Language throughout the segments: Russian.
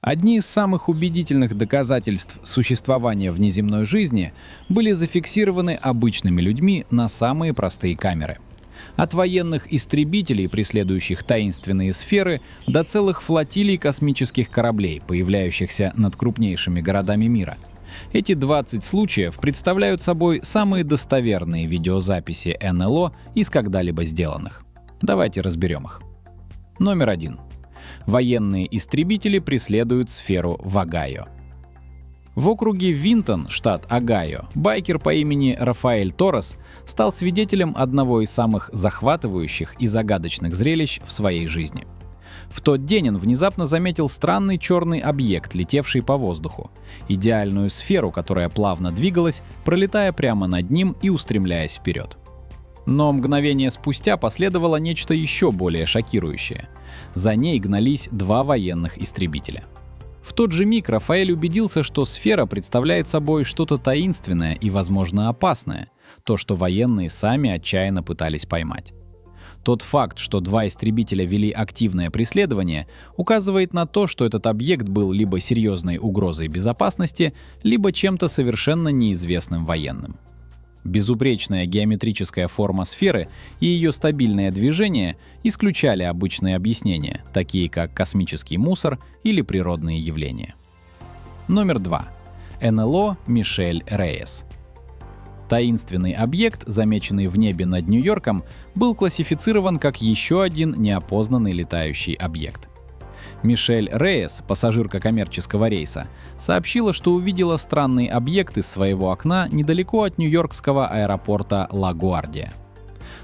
Одни из самых убедительных доказательств существования внеземной жизни были зафиксированы обычными людьми на самые простые камеры. От военных истребителей, преследующих таинственные сферы, до целых флотилий космических кораблей, появляющихся над крупнейшими городами мира. Эти 20 случаев представляют собой самые достоверные видеозаписи НЛО из когда-либо сделанных. Давайте разберем их. Номер 1. Военные истребители преследуют сферу в Огайо. В округе Винтон, штат Огайо, байкер по имени Рафаэль Торрес стал свидетелем одного из самых захватывающих и загадочных зрелищ в своей жизни. В тот день он внезапно заметил странный черный объект, летевший по воздуху. Идеальную сферу, которая плавно двигалась, пролетая прямо над ним и устремляясь вперед. Но мгновение спустя последовало нечто еще более шокирующее. За ней гнались два военных истребителя. В тот же миг Рафаэль убедился, что сфера представляет собой что-то таинственное и, возможно, опасное, то, что военные сами отчаянно пытались поймать. Тот факт, что два истребителя вели активное преследование, указывает на то, что этот объект был либо серьезной угрозой безопасности, либо чем-то совершенно неизвестным военным. Безупречная геометрическая форма сферы и ее стабильное движение исключали обычные объяснения, такие как космический мусор или природные явления. Номер 2. НЛО Мишель Рейес. Таинственный объект, замеченный в небе над Нью-Йорком, был классифицирован как еще один неопознанный летающий объект. Мишель Рейес, пассажирка коммерческого рейса, сообщила, что увидела странный объект из своего окна недалеко от нью-йоркского аэропорта Ла-Гуардия.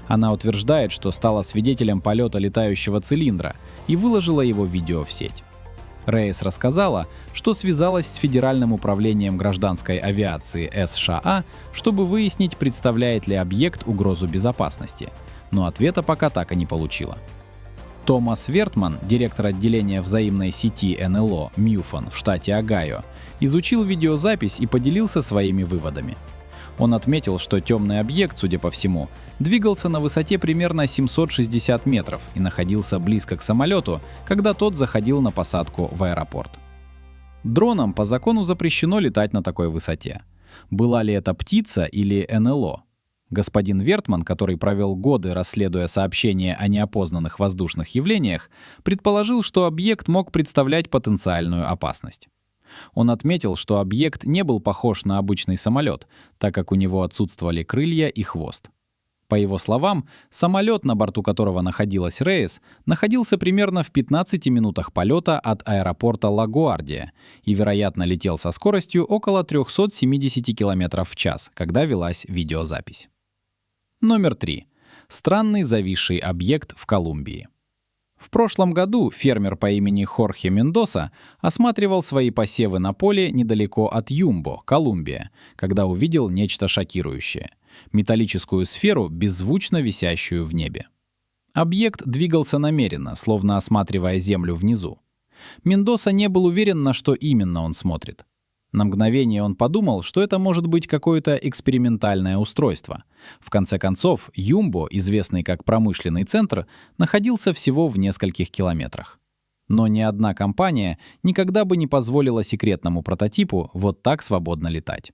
Она утверждает, что стала свидетелем полета летающего цилиндра и выложила его видео в сеть. Рейес рассказала, что связалась с Федеральным управлением гражданской авиации США, чтобы выяснить, представляет ли объект угрозу безопасности, но ответа пока так и не получила. Томас Вертман, директор отделения взаимной сети НЛО MUFON в штате Огайо, изучил видеозапись и поделился своими выводами. Он отметил, что темный объект, судя по всему, двигался на высоте примерно 760 метров и находился близко к самолету, когда тот заходил на посадку в аэропорт. Дронам по закону запрещено летать на такой высоте. Была ли это птица или НЛО? Господин Вертман, который провел годы, расследуя сообщения о неопознанных воздушных явлениях, предположил, что объект мог представлять потенциальную опасность. Он отметил, что объект не был похож на обычный самолет, так как у него отсутствовали крылья и хвост. По его словам, самолет, на борту которого находилась Рейес, находился примерно в 15 минутах полета от аэропорта Ла-Гуардия и, вероятно, летел со скоростью около 370 км в час, когда велась видеозапись. Номер 3. Странный зависший объект в Колумбии. В прошлом году фермер по имени Хорхе Мендоса осматривал свои посевы на поле недалеко от Юмбо, Колумбия, когда увидел нечто шокирующее — металлическую сферу, беззвучно висящую в небе. Объект двигался намеренно, словно осматривая землю внизу. Мендоса не был уверен, на что именно он смотрит. На мгновение он подумал, что это может быть какое-то экспериментальное устройство. В конце концов, Юмбо, известный как промышленный центр, находился всего в нескольких километрах. Но ни одна компания никогда бы не позволила секретному прототипу вот так свободно летать.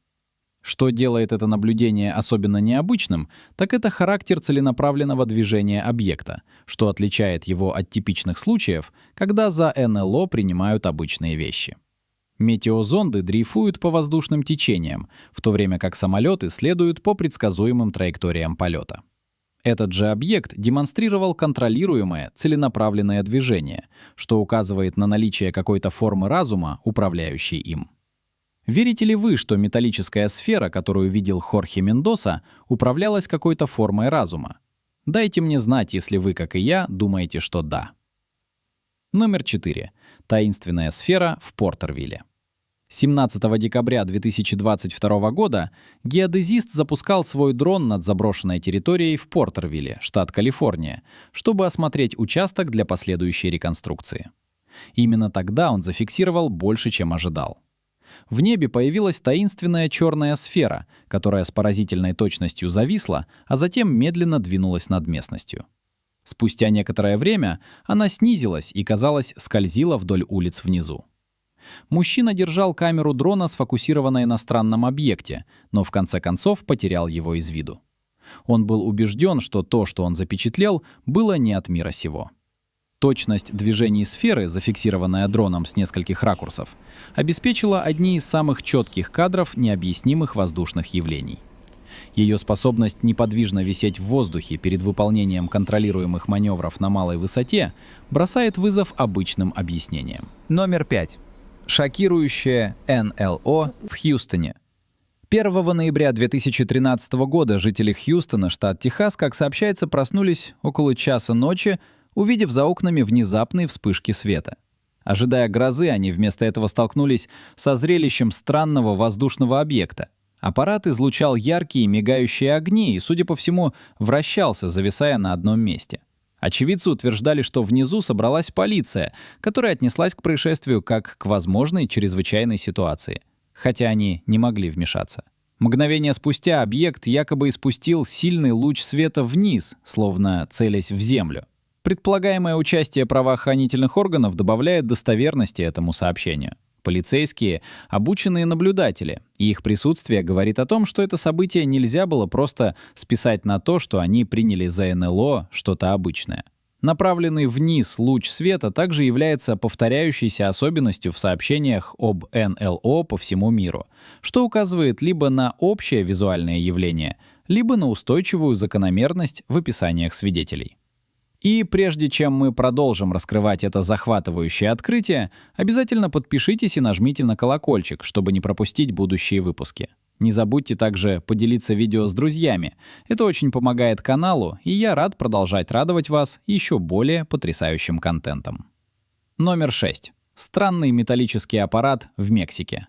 Что делает это наблюдение особенно необычным, так это характер целенаправленного движения объекта, что отличает его от типичных случаев, когда за НЛО принимают обычные вещи. Метеозонды дрейфуют по воздушным течениям, в то время как самолеты следуют по предсказуемым траекториям полета. Этот же объект демонстрировал контролируемое, целенаправленное движение, что указывает на наличие какой-то формы разума, управляющей им. Верите ли вы, что металлическая сфера, которую видел Хорхе Мендоса, управлялась какой-то формой разума? Дайте мне знать, если вы, как и я, думаете, что да. Номер 4. Таинственная сфера в Портервилле. 17 декабря 2022 года геодезист запускал свой дрон над заброшенной территорией в Портервилле, штат Калифорния, чтобы осмотреть участок для последующей реконструкции. Именно тогда он зафиксировал больше, чем ожидал. В небе появилась таинственная черная сфера, которая с поразительной точностью зависла, а затем медленно двинулась над местностью. Спустя некоторое время она снизилась и, казалось, скользила вдоль улиц внизу. Мужчина держал камеру дрона, сфокусированной на странном объекте, но в конце концов потерял его из виду. Он был убежден, что то, что он запечатлел, было не от мира сего. Точность движений сферы, зафиксированная дроном с нескольких ракурсов, обеспечила одни из самых четких кадров необъяснимых воздушных явлений. Ее способность неподвижно висеть в воздухе перед выполнением контролируемых маневров на малой высоте бросает вызов обычным объяснениям. Номер 5. Шокирующее НЛО в Хьюстоне. 1 ноября 2013 года жители Хьюстона, штат Техас, как сообщается, проснулись около часа ночи, увидев за окнами внезапные вспышки света. Ожидая грозы, они вместо этого столкнулись со зрелищем странного воздушного объекта. Аппарат излучал яркие мигающие огни и, судя по всему, вращался, зависая на одном месте. Очевидцы утверждали, что внизу собралась полиция, которая отнеслась к происшествию как к возможной чрезвычайной ситуации, хотя они не могли вмешаться. Мгновение спустя объект якобы испустил сильный луч света вниз, словно целясь в землю. Предполагаемое участие правоохранительных органов добавляет достоверности этому сообщению. Полицейские — обученные наблюдатели, и их присутствие говорит о том, что это событие нельзя было просто списать на то, что они приняли за НЛО что-то обычное. Направленный вниз луч света также является повторяющейся особенностью в сообщениях об НЛО по всему миру, что указывает либо на общее визуальное явление, либо на устойчивую закономерность в описаниях свидетелей. И прежде чем мы продолжим раскрывать это захватывающее открытие, обязательно подпишитесь и нажмите на колокольчик, чтобы не пропустить будущие выпуски. Не забудьте также поделиться видео с друзьями. Это очень помогает каналу, и я рад продолжать радовать вас еще более потрясающим контентом. Номер 6. Странный металлический аппарат в Мексике.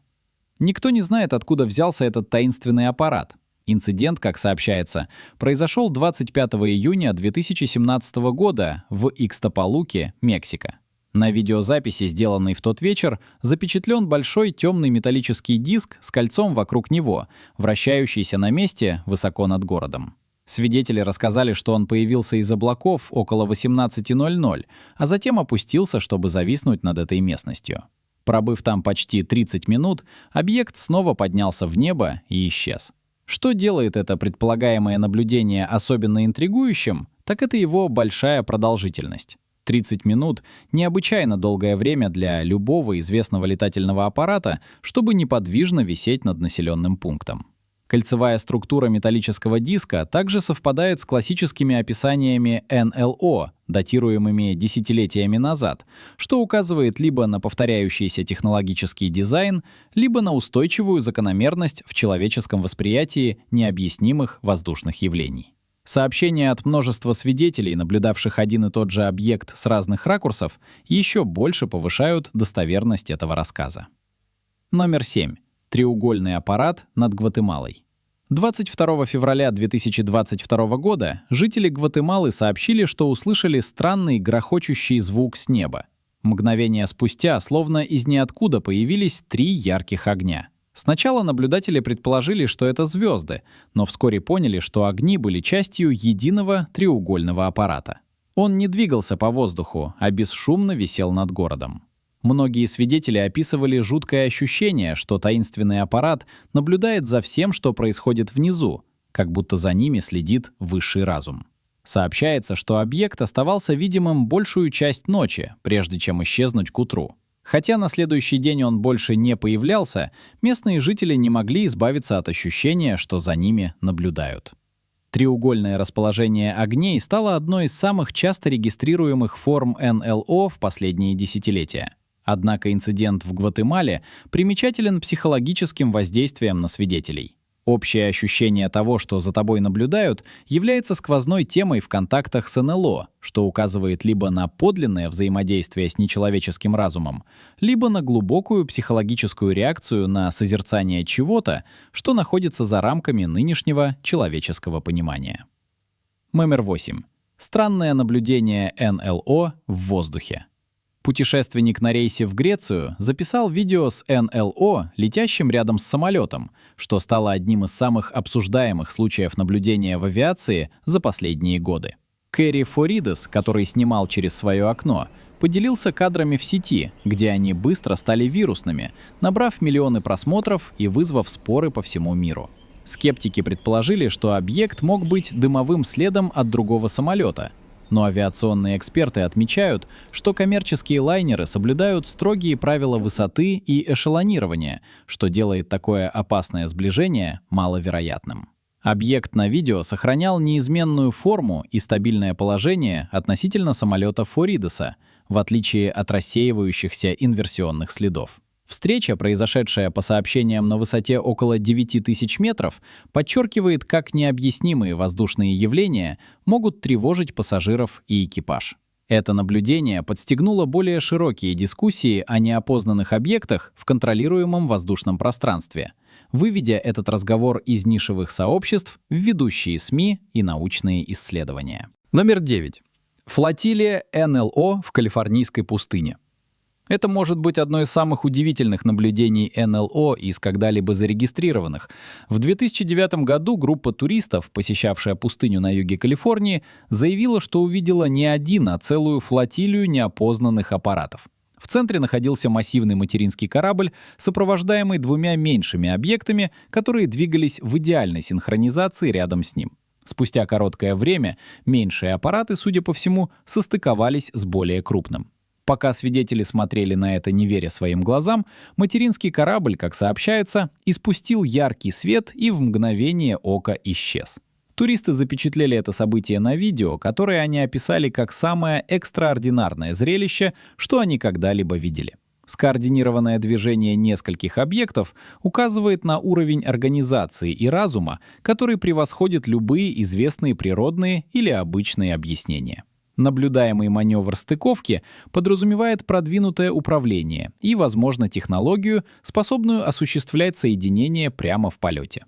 Никто не знает, откуда взялся этот таинственный аппарат. Инцидент, как сообщается, произошел 25 июня 2017 года в Икстапалуке, Мексика. На видеозаписи, сделанной в тот вечер, запечатлен большой темный металлический диск с кольцом вокруг него, вращающийся на месте высоко над городом. Свидетели рассказали, что он появился из облаков около 18:00, а затем опустился, чтобы зависнуть над этой местностью. Пробыв там почти 30 минут, объект снова поднялся в небо и исчез. Что делает это предполагаемое наблюдение особенно интригующим, так это его большая продолжительность. 30 минут — необычайно долгое время для любого известного летательного аппарата, чтобы неподвижно висеть над населенным пунктом. Кольцевая структура металлического диска также совпадает с классическими описаниями НЛО, датируемыми десятилетиями назад, что указывает либо на повторяющийся технологический дизайн, либо на устойчивую закономерность в человеческом восприятии необъяснимых воздушных явлений. Сообщения от множества свидетелей, наблюдавших один и тот же объект с разных ракурсов, еще больше повышают достоверность этого рассказа. Номер 7. Треугольный аппарат над Гватемалой. 22 февраля 2022 года жители Гватемалы сообщили, что услышали странный грохочущий звук с неба. Мгновение спустя, словно из ниоткуда, появились 3 ярких огня. Сначала наблюдатели предположили, что это звезды, но вскоре поняли, что огни были частью единого треугольного аппарата. Он не двигался по воздуху, а бесшумно висел над городом. Многие свидетели описывали жуткое ощущение, что таинственный аппарат наблюдает за всем, что происходит внизу, как будто за ними следит высший разум. Сообщается, что объект оставался видимым большую часть ночи, прежде чем исчезнуть к утру. Хотя на следующий день он больше не появлялся, местные жители не могли избавиться от ощущения, что за ними наблюдают. Треугольное расположение огней стало одной из самых часто регистрируемых форм НЛО в последние десятилетия. Однако инцидент в Гватемале примечателен психологическим воздействием на свидетелей. Общее ощущение того, что за тобой наблюдают, является сквозной темой в контактах с НЛО, что указывает либо на подлинное взаимодействие с нечеловеческим разумом, либо на глубокую психологическую реакцию на созерцание чего-то, что находится за рамками нынешнего человеческого понимания. Номер 8. Странное наблюдение НЛО в воздухе. Путешественник на рейсе в Грецию записал видео с НЛО, летящим рядом с самолетом, что стало одним из самых обсуждаемых случаев наблюдения в авиации за последние годы. Кэрри Форидес, который снимал через свое окно, поделился кадрами в сети, где они быстро стали вирусными, набрав миллионы просмотров и вызвав споры по всему миру. Скептики предположили, что объект мог быть дымовым следом от другого самолета, но авиационные эксперты отмечают, что коммерческие лайнеры соблюдают строгие правила высоты и эшелонирования, что делает такое опасное сближение маловероятным. Объект на видео сохранял неизменную форму и стабильное положение относительно самолета Форидеса, в отличие от рассеивающихся инверсионных следов. Встреча, произошедшая по сообщениям на высоте около 9000 метров, подчеркивает, как необъяснимые воздушные явления могут тревожить пассажиров и экипаж. Это наблюдение подстегнуло более широкие дискуссии о неопознанных объектах в контролируемом воздушном пространстве, выведя этот разговор из нишевых сообществ в ведущие СМИ и научные исследования. Номер 9. Флотилия НЛО в Калифорнийской пустыне. Это может быть одно из самых удивительных наблюдений НЛО из когда-либо зарегистрированных. В 2009 году группа туристов, посещавшая пустыню на юге Калифорнии, заявила, что увидела не один, а целую флотилию неопознанных аппаратов. В центре находился массивный материнский корабль, сопровождаемый двумя меньшими объектами, которые двигались в идеальной синхронизации рядом с ним. Спустя короткое время меньшие аппараты, судя по всему, состыковались с более крупным. Пока свидетели смотрели на это, не веря своим глазам, материнский корабль, как сообщается, испустил яркий свет и в мгновение ока исчез. Туристы запечатлели это событие на видео, которое они описали как самое экстраординарное зрелище, что они когда-либо видели. Скоординированное движение нескольких объектов указывает на уровень организации и разума, который превосходит любые известные природные или обычные объяснения. Наблюдаемый маневр стыковки подразумевает продвинутое управление и, возможно, технологию, способную осуществлять соединение прямо в полете.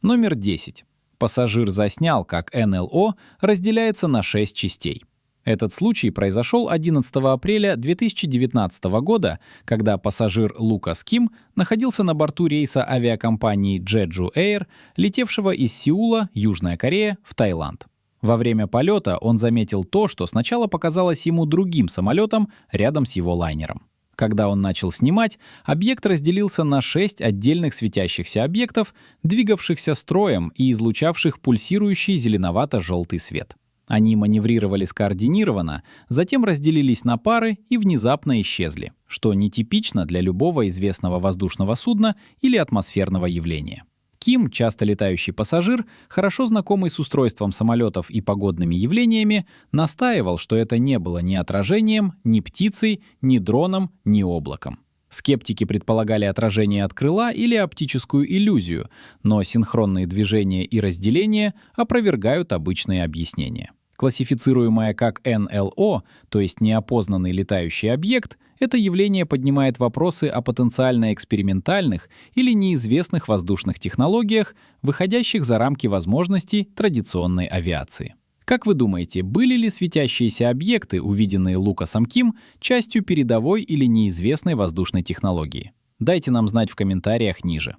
Номер 10. Пассажир заснял, как НЛО разделяется на 6 частей. Этот случай произошел 11 апреля 2019 года, когда пассажир Лукас Ким находился на борту рейса авиакомпании Jeju Air, летевшего из Сеула, Южная Корея, в Таиланд. Во время полета он заметил то, что сначала показалось ему другим самолетом рядом с его лайнером. Когда он начал снимать, объект разделился на 6 отдельных светящихся объектов, двигавшихся строем и излучавших пульсирующий зеленовато-желтый свет. Они маневрировали скоординированно, затем разделились на пары и внезапно исчезли, что нетипично для любого известного воздушного судна или атмосферного явления. Ким, часто летающий пассажир, хорошо знакомый с устройством самолетов и погодными явлениями, настаивал, что это не было ни отражением, ни птицей, ни дроном, ни облаком. Скептики предполагали отражение от крыла или оптическую иллюзию, но синхронные движения и разделения опровергают обычные объяснения. Классифицируемое как НЛО, то есть неопознанный летающий объект, это явление поднимает вопросы о потенциально экспериментальных или неизвестных воздушных технологиях, выходящих за рамки возможностей традиционной авиации. Как вы думаете, были ли светящиеся объекты, увиденные Лукасом Ким, частью передовой или неизвестной воздушной технологии? Дайте нам знать в комментариях ниже.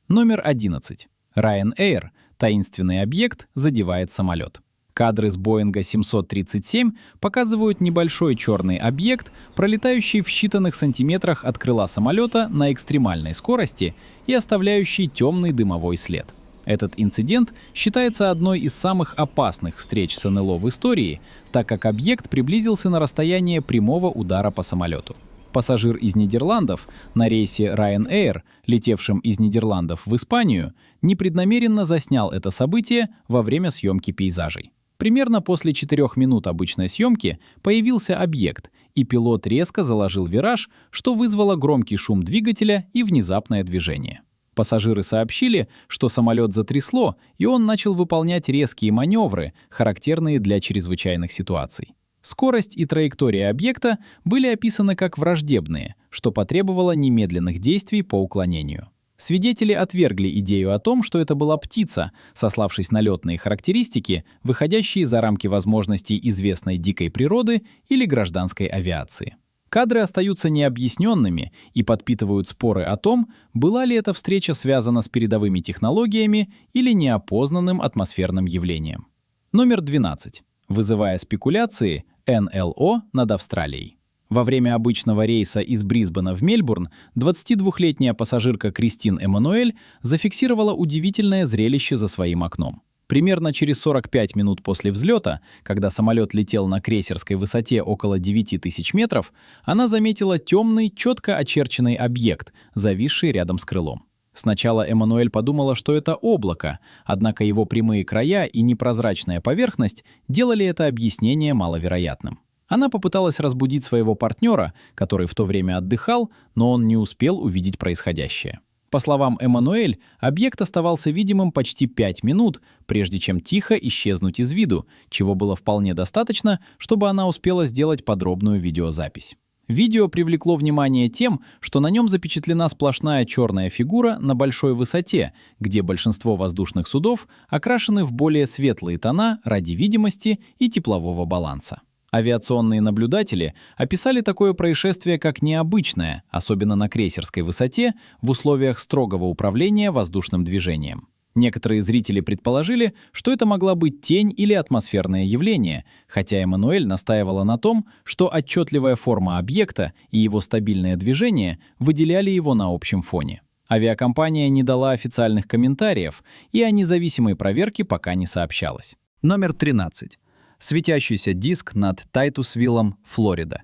Номер 11. Ryanair. Таинственный объект задевает самолет. Кадры с Боинга 737 показывают небольшой черный объект, пролетающий в считанных сантиметрах от крыла самолета на экстремальной скорости и оставляющий темный дымовой след. Этот инцидент считается одной из самых опасных встреч с НЛО в истории, так как объект приблизился на расстояние прямого удара по самолету. Пассажир из Нидерландов на рейсе Ryanair, летевшем из Нидерландов в Испанию, непреднамеренно заснял это событие во время съемки пейзажей. Примерно после 4 минут обычной съемки появился объект, и пилот резко заложил вираж, что вызвало громкий шум двигателя и внезапное движение. Пассажиры сообщили, что самолет затрясло, и он начал выполнять резкие маневры, характерные для чрезвычайных ситуаций. Скорость и траектория объекта были описаны как враждебные, что потребовало немедленных действий по уклонению. Свидетели отвергли идею о том, что это была птица, сославшись на летные характеристики, выходящие за рамки возможностей известной дикой природы или гражданской авиации. Кадры остаются необъясненными и подпитывают споры о том, была ли эта встреча связана с передовыми технологиями или неопознанным атмосферным явлением. Номер 12. Вызывая спекуляции, НЛО над Австралией. Во время обычного рейса из Брисбена в Мельбурн 22-летняя пассажирка Кристин Эммануэль зафиксировала удивительное зрелище за своим окном. Примерно через 45 минут после взлета, когда самолет летел на крейсерской высоте около 9000 метров, она заметила темный, четко очерченный объект, зависший рядом с крылом. Сначала Эммануэль подумала, что это облако, однако его прямые края и непрозрачная поверхность делали это объяснение маловероятным. Она попыталась разбудить своего партнера, который в то время отдыхал, но он не успел увидеть происходящее. По словам Эммануэль, объект оставался видимым почти 5 минут, прежде чем тихо исчезнуть из виду, чего было вполне достаточно, чтобы она успела сделать подробную видеозапись. Видео привлекло внимание тем, что на нем запечатлена сплошная черная фигура на большой высоте, где большинство воздушных судов окрашены в более светлые тона ради видимости и теплового баланса. Авиационные наблюдатели описали такое происшествие как необычное, особенно на крейсерской высоте, в условиях строгого управления воздушным движением. Некоторые зрители предположили, что это могла быть тень или атмосферное явление, хотя Эммануэль настаивала на том, что отчетливая форма объекта и его стабильное движение выделяли его на общем фоне. Авиакомпания не дала официальных комментариев, и о независимой проверке пока не сообщалось. Номер 13. Светящийся диск над Тайтусвиллом, Флорида.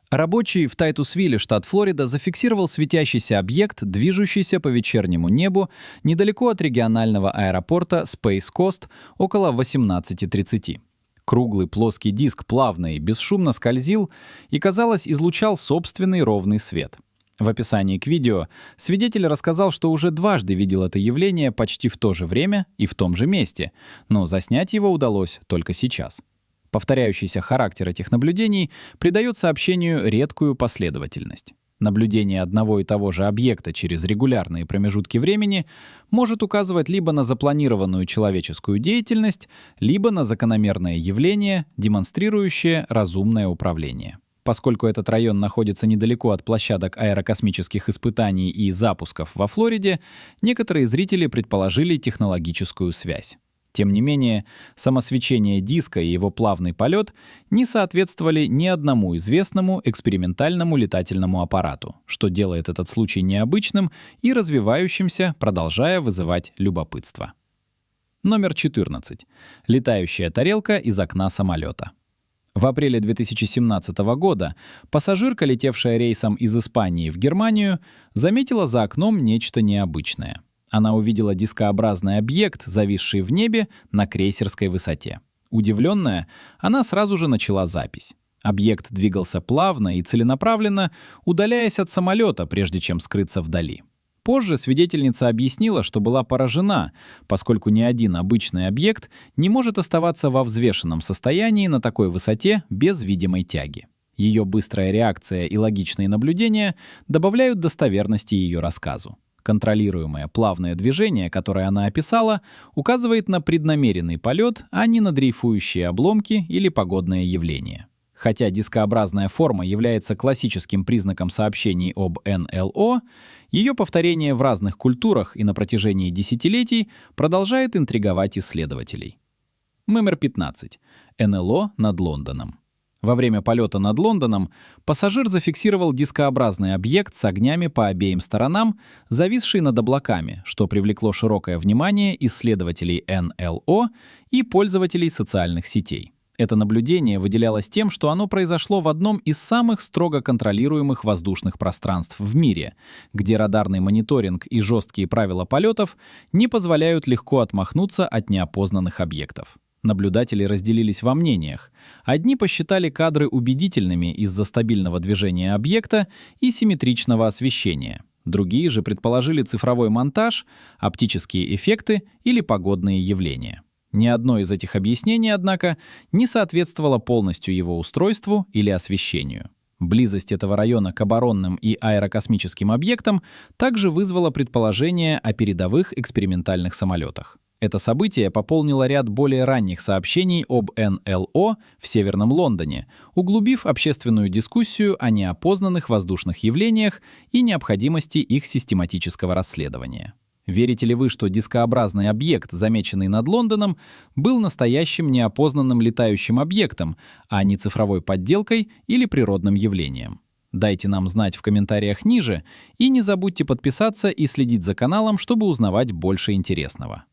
Рабочий в Тайтусвилле, штат Флорида, зафиксировал светящийся объект, движущийся по вечернему небу недалеко от регионального аэропорта Space Coast около 18:30. Круглый плоский диск плавно и бесшумно скользил и, казалось, излучал собственный ровный свет. В описании к видео свидетель рассказал, что уже дважды видел это явление почти в то же время и в том же месте, но заснять его удалось только сейчас. Повторяющийся характер этих наблюдений придает сообщению редкую последовательность. Наблюдение одного и того же объекта через регулярные промежутки времени может указывать либо на запланированную человеческую деятельность, либо на закономерное явление, демонстрирующее разумное управление. Поскольку этот район находится недалеко от площадок аэрокосмических испытаний и запусков во Флориде, некоторые зрители предположили технологическую связь. Тем не менее, самосвечение диска и его плавный полет не соответствовали ни одному известному экспериментальному летательному аппарату, что делает этот случай необычным и развивающимся, продолжая вызывать любопытство. Номер 14. Летающая тарелка из окна самолета. В апреле 2017 года пассажирка, летевшая рейсом из Испании в Германию, заметила за окном нечто необычное. Она увидела дискообразный объект, зависший в небе на крейсерской высоте. Удивленная, она сразу же начала запись. Объект двигался плавно и целенаправленно, удаляясь от самолета, прежде чем скрыться вдали. Позже свидетельница объяснила, что была поражена, поскольку ни один обычный объект не может оставаться во взвешенном состоянии на такой высоте без видимой тяги. Ее быстрая реакция и логичные наблюдения добавляют достоверности ее рассказу. Контролируемое плавное движение, которое она описала, указывает на преднамеренный полет, а не на дрейфующие обломки или погодное явление. Хотя дискообразная форма является классическим признаком сообщений об НЛО, ее повторение в разных культурах и на протяжении десятилетий продолжает интриговать исследователей. Номер 15. НЛО над Лондоном. Во время полета над Лондоном пассажир зафиксировал дискообразный объект с огнями по обеим сторонам, зависший над облаками, что привлекло широкое внимание исследователей НЛО и пользователей социальных сетей. Это наблюдение выделялось тем, что оно произошло в одном из самых строго контролируемых воздушных пространств в мире, где радарный мониторинг и жесткие правила полетов не позволяют легко отмахнуться от неопознанных объектов. Наблюдатели разделились во мнениях. Одни посчитали кадры убедительными из-за стабильного движения объекта и симметричного освещения. Другие же предположили цифровой монтаж, оптические эффекты или погодные явления. Ни одно из этих объяснений, однако, не соответствовало полностью его устройству или освещению. Близость этого района к оборонным и аэрокосмическим объектам также вызвала предположение о передовых экспериментальных самолетах. Это событие пополнило ряд более ранних сообщений об НЛО в Северном Лондоне, углубив общественную дискуссию о неопознанных воздушных явлениях и необходимости их систематического расследования. Верите ли вы, что дискообразный объект, замеченный над Лондоном, был настоящим неопознанным летающим объектом, а не цифровой подделкой или природным явлением? Дайте нам знать в комментариях ниже и не забудьте подписаться и следить за каналом, чтобы узнавать больше интересного.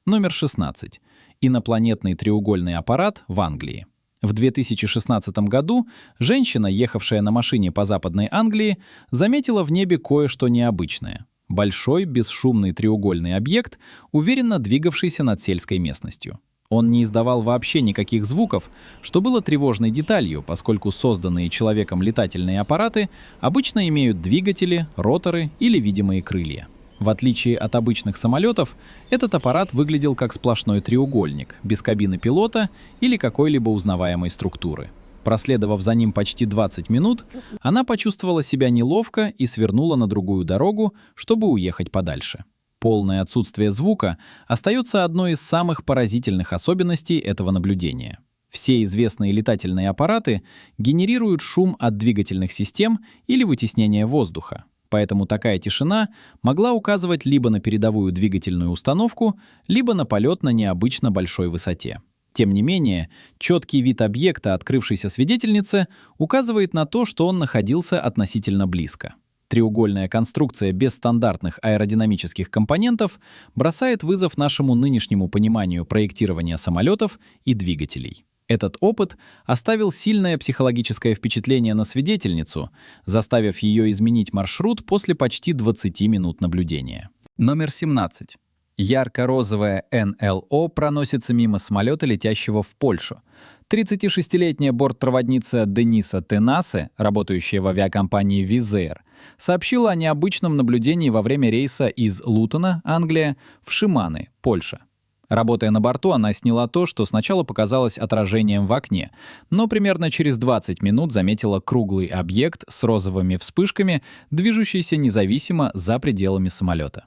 Номер 16. Инопланетный треугольный аппарат в Англии. В 2016 году женщина, ехавшая на машине по Западной Англии, заметила в небе кое-что необычное. Большой, бесшумный треугольный объект, уверенно двигавшийся над сельской местностью. Он не издавал вообще никаких звуков, что было тревожной деталью, поскольку созданные человеком летательные аппараты обычно имеют двигатели, роторы или видимые крылья. В отличие от обычных самолетов, этот аппарат выглядел как сплошной треугольник, без кабины пилота или какой-либо узнаваемой структуры. Проследовав за ним почти 20 минут, она почувствовала себя неловко и свернула на другую дорогу, чтобы уехать подальше. Полное отсутствие звука остается одной из самых поразительных особенностей этого наблюдения. Все известные летательные аппараты генерируют шум от двигательных систем или вытеснения воздуха. Поэтому такая тишина могла указывать либо на передовую двигательную установку, либо на полет на необычно большой высоте. Тем не менее, четкий вид объекта, открывшейся свидетельнице, указывает на то, что он находился относительно близко. Треугольная конструкция без стандартных аэродинамических компонентов бросает вызов нашему нынешнему пониманию проектирования самолетов и двигателей. Этот опыт оставил сильное психологическое впечатление на свидетельницу, заставив ее изменить маршрут после почти 20 минут наблюдения. Номер 17. Ярко-розовая НЛО проносится мимо самолета, летящего в Польшу. 36-летняя бортпроводница Дениса Тенасе, работающая в авиакомпании Wizz Air, сообщила о необычном наблюдении во время рейса из Лутона, Англия, в Шиманы, Польша. Работая на борту, она сняла то, что сначала показалось отражением в окне, но примерно через 20 минут заметила круглый объект с розовыми вспышками, движущийся независимо за пределами самолета.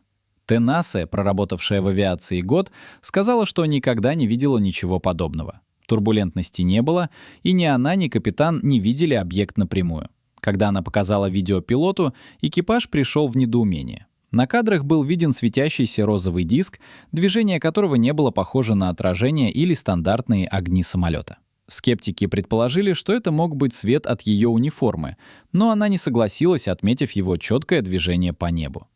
Тенасе, проработавшая в авиации год, сказала, что никогда не видела ничего подобного. Турбулентности не было, и ни она, ни капитан не видели объект напрямую. Когда она показала видео пилоту, экипаж пришел в недоумение. На кадрах был виден светящийся розовый диск, движение которого не было похоже на отражение или стандартные огни самолета. Скептики предположили, что это мог быть свет от ее униформы, но она не согласилась, отметив его четкое движение по небу.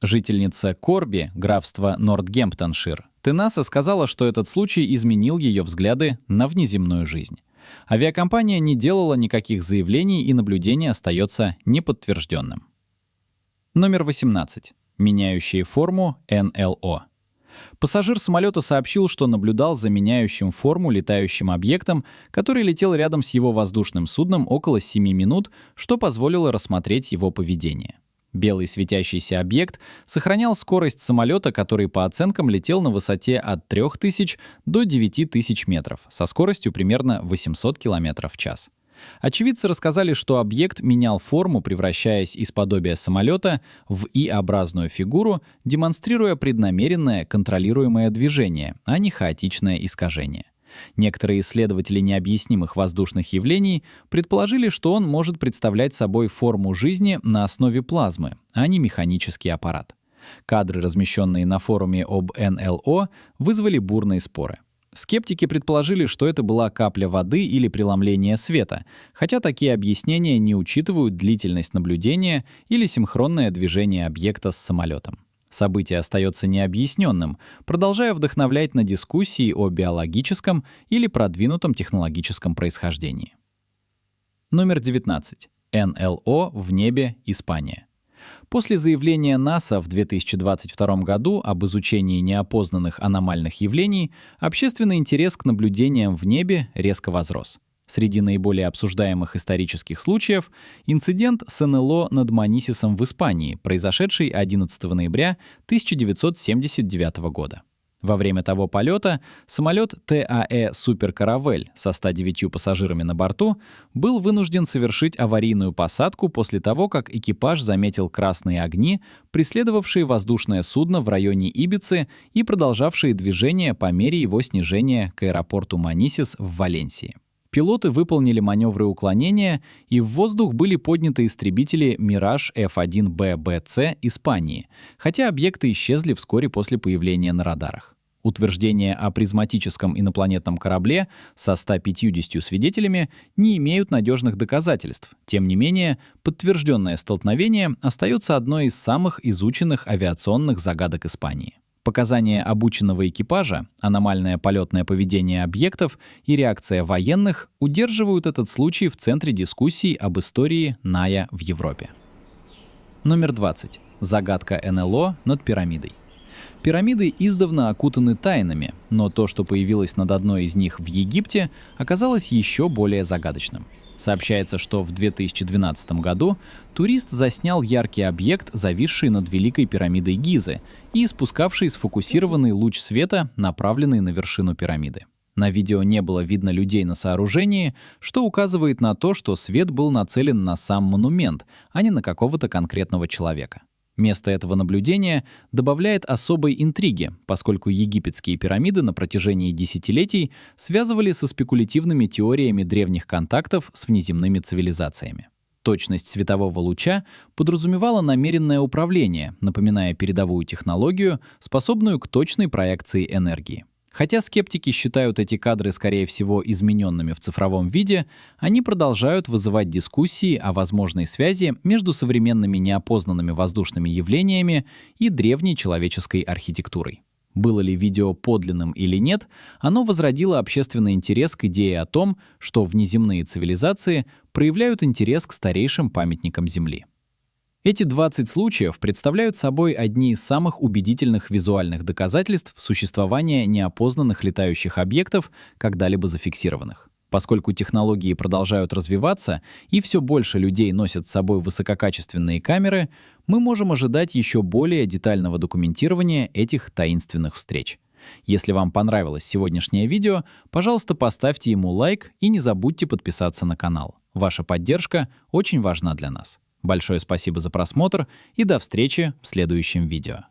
Жительница Корби, графства Нортгемптоншир, Тенасе сказала, что этот случай изменил ее взгляды на внеземную жизнь. Авиакомпания не делала никаких заявлений, и наблюдение остается неподтвержденным. Номер 18. Меняющие форму НЛО. Пассажир самолета сообщил, что наблюдал за меняющим форму летающим объектом, который летел рядом с его воздушным судном около 7 минут, что позволило рассмотреть его поведение. Белый светящийся объект сохранял скорость самолета, который по оценкам летел на высоте от 3000 до 9000 метров, со скоростью примерно 800 км в час. Очевидцы рассказали, что объект менял форму, превращаясь из подобия самолета в И-образную фигуру, демонстрируя преднамеренное контролируемое движение, а не хаотичное искажение. Некоторые исследователи необъяснимых воздушных явлений предположили, что он может представлять собой форму жизни на основе плазмы, а не механический аппарат. Кадры, размещенные на форуме об НЛО, вызвали бурные споры. Скептики предположили, что это была капля воды или преломление света, хотя такие объяснения не учитывают длительность наблюдения или синхронное движение объекта с самолетом. Событие остается необъясненным, продолжая вдохновлять на дискуссии о биологическом или продвинутом технологическом происхождении. Номер 19. НЛО в небе, Испания. После заявления НАСА в 2022 году об изучении неопознанных аномальных явлений, общественный интерес к наблюдениям в небе резко возрос. Среди наиболее обсуждаемых исторических случаев — инцидент с НЛО над Манисисом в Испании, произошедший 11 ноября 1979 года. Во время того полета самолет ТАЭ «Супер Каравель» со 109 пассажирами на борту был вынужден совершить аварийную посадку после того, как экипаж заметил красные огни, преследовавшие воздушное судно в районе Ибицы и продолжавшие движение по мере его снижения к аэропорту Манисис в Валенсии. Пилоты выполнили маневры уклонения, и в воздух были подняты истребители Mirage F1B-BC Испании, хотя объекты исчезли вскоре после появления на радарах. Утверждения о призматическом инопланетном корабле со 150 свидетелями не имеют надежных доказательств. Тем не менее, подтвержденное столкновение остается одной из самых изученных авиационных загадок Испании. Показания обученного экипажа, аномальное полетное поведение объектов и реакция военных удерживают этот случай в центре дискуссий об истории Ная в Европе. Номер 20. Загадка НЛО над пирамидой. Пирамиды издавна окутаны тайнами, но то, что появилось над одной из них в Египте, оказалось еще более загадочным. Сообщается, что в 2012 году турист заснял яркий объект, зависший над Великой пирамидой Гизы и испускавший сфокусированный луч света, направленный на вершину пирамиды. На видео не было видно людей на сооружении, что указывает на то, что свет был нацелен на сам монумент, а не на какого-то конкретного человека. Место этого наблюдения добавляет особой интриги, поскольку египетские пирамиды на протяжении десятилетий связывали со спекулятивными теориями древних контактов с внеземными цивилизациями. Точность светового луча подразумевала намеренное управление, напоминая передовую технологию, способную к точной проекции энергии. Хотя скептики считают эти кадры, скорее всего, измененными в цифровом виде, они продолжают вызывать дискуссии о возможной связи между современными неопознанными воздушными явлениями и древней человеческой архитектурой. Было ли видео подлинным или нет, оно возродило общественный интерес к идее о том, что внеземные цивилизации проявляют интерес к старейшим памятникам Земли. Эти 20 случаев представляют собой одни из самых убедительных визуальных доказательств существования неопознанных летающих объектов, когда-либо зафиксированных. Поскольку технологии продолжают развиваться и все больше людей носят с собой высококачественные камеры, мы можем ожидать еще более детального документирования этих таинственных встреч. Если вам понравилось сегодняшнее видео, пожалуйста, поставьте ему лайк и не забудьте подписаться на канал. Ваша поддержка очень важна для нас. Большое спасибо за просмотр и до встречи в следующем видео.